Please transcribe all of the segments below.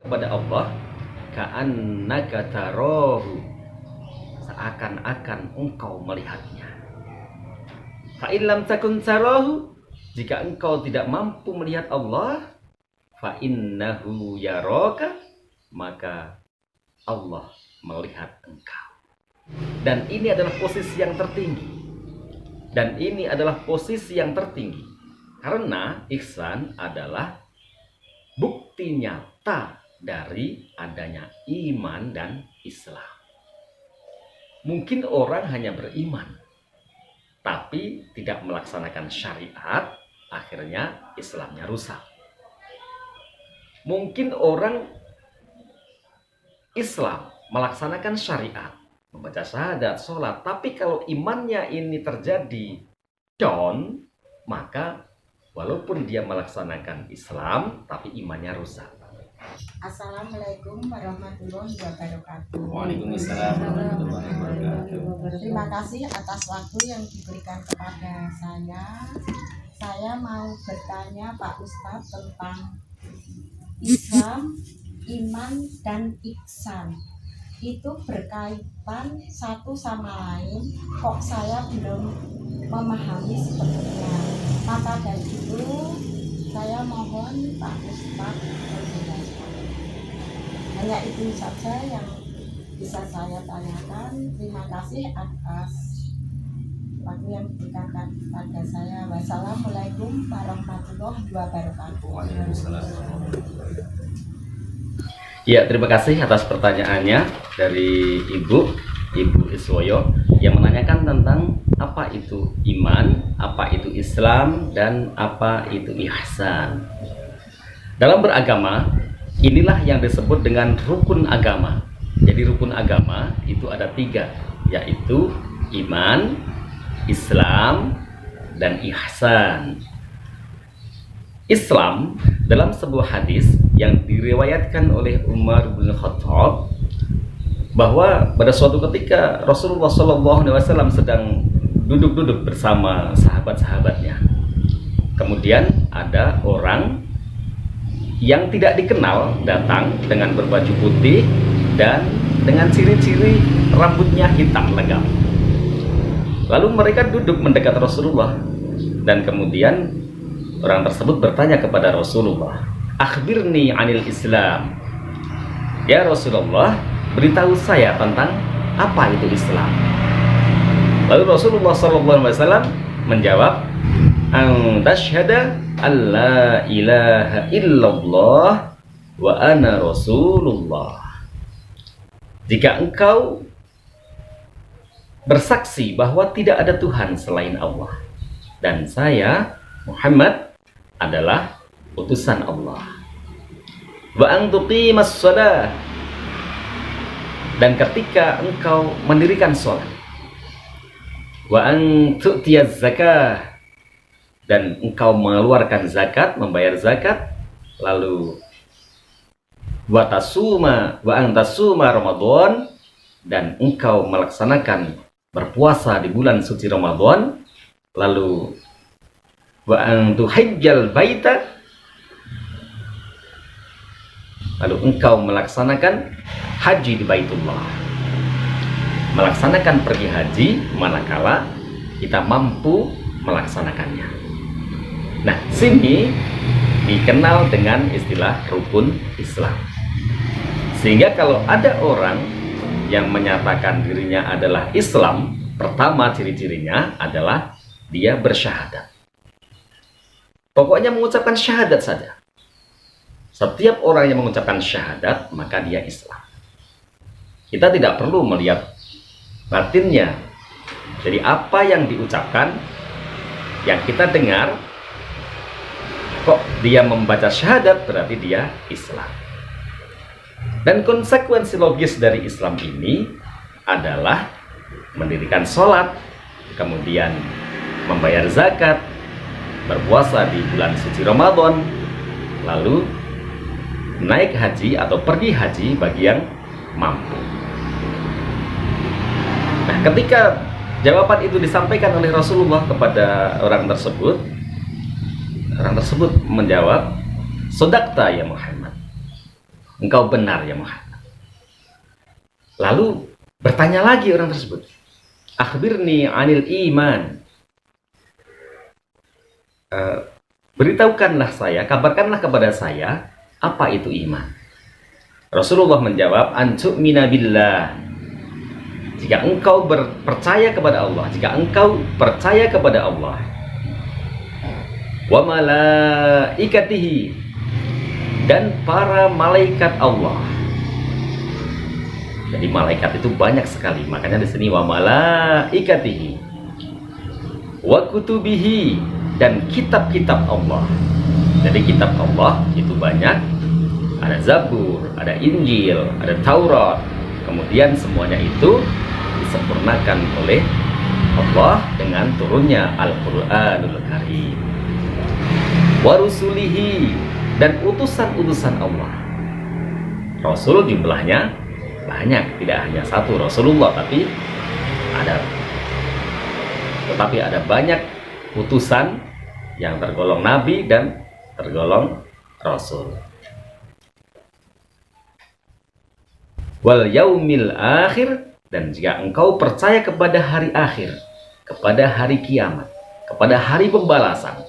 kepada Allah ka'annaka tarahu, seakan-akan engkau melihatnya. Fa in lam takun tarahu, jika engkau tidak mampu melihat Allah, fa innahu yaraka, maka Allah melihat engkau. Dan ini adalah posisi yang tertinggi. Dan ini adalah posisi yang tertinggi. Karena ihsan adalah bukti nyata dari adanya iman dan Islam. Mungkin orang hanya beriman, tapi tidak melaksanakan syariat, akhirnya Islamnya rusak. Mungkin orang Islam melaksanakan syariat, membaca syahadat, sholat, tapi kalau imannya ini terjadi down, maka walaupun dia melaksanakan Islam, tapi imannya rusak. Assalamualaikum warahmatullahi wabarakatuh. Waalaikumsalam warahmatullahi wabarakatuh. Terima kasih atas waktu yang diberikan kepada saya. Saya mau bertanya Pak Ustadz tentang Islam, iman, dan ihsan. Itu berkaitan satu sama lain. Kok saya belum memahami sepenuhnya. Maka dari itu saya mohon Pak Ustadz menjelaskan. Hanya itu saja yang bisa saya tanyakan. Terima kasih atas waktu yang diberikan kepada saya. Wassalamualaikum warahmatullahi wabarakatuh. Ya, terima kasih atas pertanyaannya dari Ibu Iswoyo yang menanyakan tentang apa itu iman, apa itu Islam, dan apa itu ihsan. Dalam beragama, inilah yang disebut dengan rukun agama. Jadi rukun agama itu ada 3, yaitu iman, Islam, dan ihsan. Islam dalam sebuah hadis yang diriwayatkan oleh Umar bin Khattab, bahwa pada suatu ketika Rasulullah SAW sedang duduk-duduk bersama sahabat-sahabatnya. Kemudian ada orang yang tidak dikenal datang dengan berbaju putih dan dengan ciri-ciri rambutnya hitam legam. Lalu mereka duduk mendekat Rasulullah, dan kemudian orang tersebut bertanya kepada Rasulullah, "Akhbirni anil Islam." Ya Rasulullah, beritahu saya tentang apa itu Islam. Lalu Rasulullah SAW menjawab, "An tashhada alla ilaha illallah wa ana rasulullah." Jika engkau bersaksi bahwa tidak ada Tuhan selain Allah, dan saya Muhammad adalah utusan Allah. Wa an tuqimas shalah, dan ketika engkau mendirikan sholat. Wa an tu'tiyaz zakah, dan engkau mengeluarkan zakat, membayar zakat. Lalu wa an tasuma Ramadan, dan engkau melaksanakan berpuasa di bulan suci Ramadan. Lalu wa an tuhajjal baita, lalu engkau melaksanakan haji di Baitullah, melaksanakan pergi haji manakala kita mampu melaksanakannya. Nah, sini dikenal dengan istilah rukun Islam. Sehingga kalau ada orang yang menyatakan dirinya adalah Islam, pertama ciri-cirinya adalah dia bersyahadat. Pokoknya mengucapkan syahadat saja. Setiap orang yang mengucapkan syahadat, maka dia Islam. Kita tidak perlu melihat batinnya. Jadi apa yang diucapkan, yang kita dengar, kok dia membaca syahadat, berarti dia Islam. Dan konsekuensi logis dari Islam ini adalah mendirikan sholat, kemudian membayar zakat, berpuasa di bulan suci Ramadan, lalu naik haji atau pergi haji bagi yang mampu. Nah, ketika jawaban itu disampaikan oleh Rasulullah kepada orang tersebut menjawab, "Sodakta ya Muhammad." engkau benar ya Muhammad. Lalu bertanya lagi orang tersebut, akhbirni anil iman. Beritahukanlah saya, kabarkanlah kepada saya, apa itu iman? Rasulullah menjawab, antu'mina billah. Jika engkau percaya kepada Allah, jika engkau percaya kepada Allah, wa malaikatihi, dan para malaikat Allah. Jadi malaikat itu banyak sekali, makanya di sini wa malaikatihi, wa kutubihi, dan kitab-kitab Allah. Jadi kitab Allah itu banyak, ada Zabur, ada Injil, ada Taurat. Kemudian semuanya itu disempurnakan oleh Allah dengan turunnya Al-Qur'anul Karim. Wa rusulihi, dan utusan-utusan Allah. Rasul jumlahnya banyak, tidak hanya satu Rasulullah, tetapi ada banyak utusan yang tergolong nabi dan tergolong rasul. Wal yaumil akhir, dan jika engkau percaya kepada hari akhir, kepada hari kiamat, kepada hari pembalasan.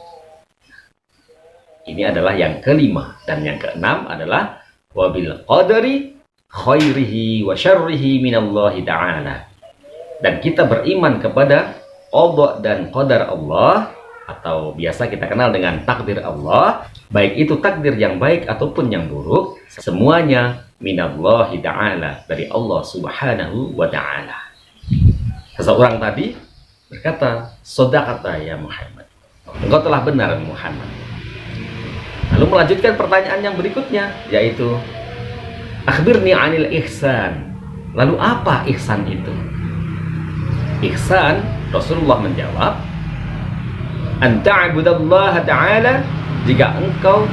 Ini adalah yang kelima, dan yang keenam adalah wabil qadari khairihi wa syarrihi minallahi ta'ala. Dan kita beriman kepada qada dan qadar Allah, atau biasa kita kenal dengan takdir Allah, baik itu takdir yang baik ataupun yang buruk, semuanya minallahi ta'ala, dari Allah subhanahu wa ta'ala. Seseorang tadi berkata, shadaqta ya Muhammad, engkau telah benar Muhammad. Lalu melanjutkan pertanyaan yang berikutnya, yaitu akhbirni anil ihsan. Lalu apa ihsan itu? Ihsan, Rasulullah menjawab, an ta'budallaha ta'ala, jika engkau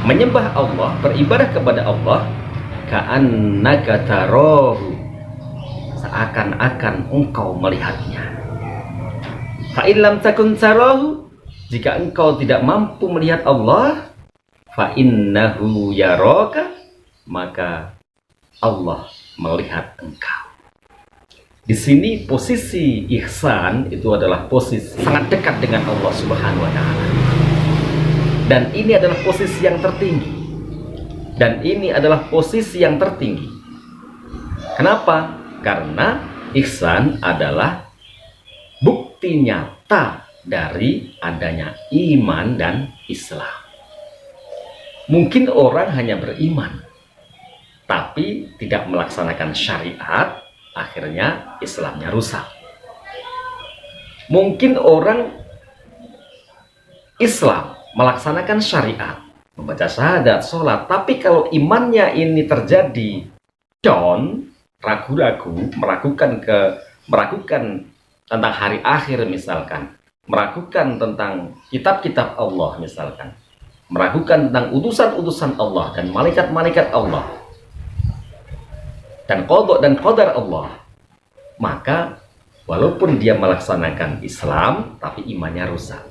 menyembah Allah, beribadah kepada Allah, ka'annaka tarahu, seakan-akan engkau melihatnya. Fa in lam takun tarahu, jika engkau tidak mampu melihat Allah, fa innahu yaraka, maka Allah melihat engkau. Di sini posisi ihsan itu adalah posisi sangat dekat dengan Allah Subhanahu wa taala. Dan ini adalah posisi yang tertinggi. Dan ini adalah posisi yang tertinggi. Kenapa? Karena ihsan adalah bukti nyata dari adanya iman dan Islam. Mungkin orang hanya beriman, tapi tidak melaksanakan syariat, akhirnya Islamnya rusak. Mungkin orang Islam melaksanakan syariat, membaca syahadat, sholat, tapi kalau imannya ini terjadi ragu-ragu, meragukan tentang hari akhir misalkan, meragukan tentang kitab-kitab Allah misalkan, meragukan tentang utusan-utusan Allah dan malaikat-malaikat Allah dan qada dan qadar Allah, maka walaupun dia melaksanakan Islam tapi imannya rusak.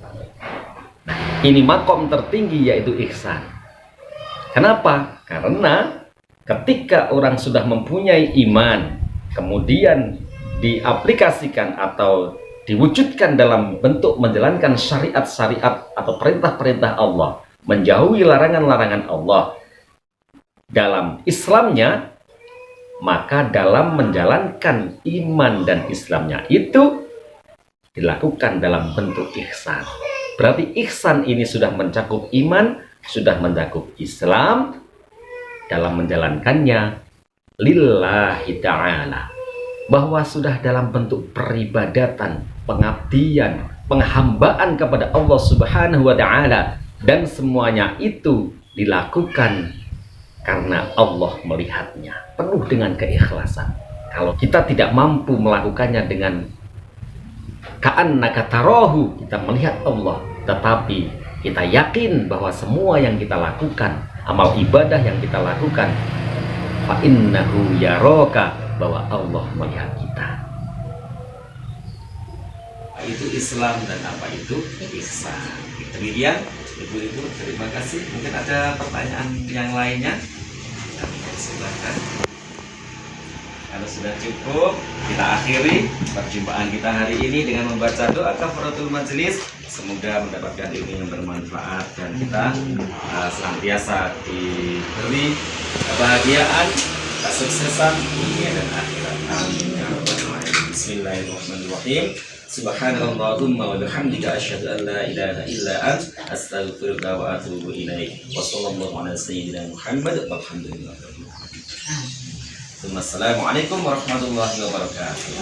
Nah, ini makom tertinggi, yaitu ihsan. Kenapa? Karena ketika orang sudah mempunyai iman, kemudian diaplikasikan atau diwujudkan dalam bentuk menjalankan syariat-syariat atau perintah-perintah Allah, menjauhi larangan-larangan Allah dalam Islamnya, maka dalam menjalankan iman dan Islamnya itu dilakukan dalam bentuk ihsan. Berarti ihsan ini sudah mencakup iman, sudah mencakup Islam dalam menjalankannya lillahi ta'ala, bahwa sudah dalam bentuk peribadatan, pengabdian, penghambaan kepada Allah Subhanahu wa ta'ala, dan semuanya itu dilakukan karena Allah melihatnya, penuh dengan keikhlasan. Kalau kita tidak mampu melakukannya dengan ka'annaka tarahu, kita melihat Allah, tetapi kita yakin bahwa semua yang kita lakukan, amal ibadah yang kita lakukan, fa innahu yaraka, bahwa Allah melihat kita. Itu Islam dan apa itu ihsan. Demikian Ibu-ibu, terima kasih. Mungkin ada pertanyaan yang lainnya. sudah cukup. Kita akhiri perjumpaan kita hari ini dengan membaca doa kafaratul majelis. Semoga mendapatkan ilmu yang bermanfaat dan kita senantiasa diberi kebahagiaan, kesuksesan dunia dan akhirat. Amin ya rabbal alamin. Bismillahirrahmanirrahim. Subhanallahumma wa bihamdika asyhadu an la ilaha illa ant astaghfiruka wa atubu ilaik. Wa sallallahu ala sayyidina Muhammad walhamdulillah. Assalamualaikum warahmatullahi wabarakatuh.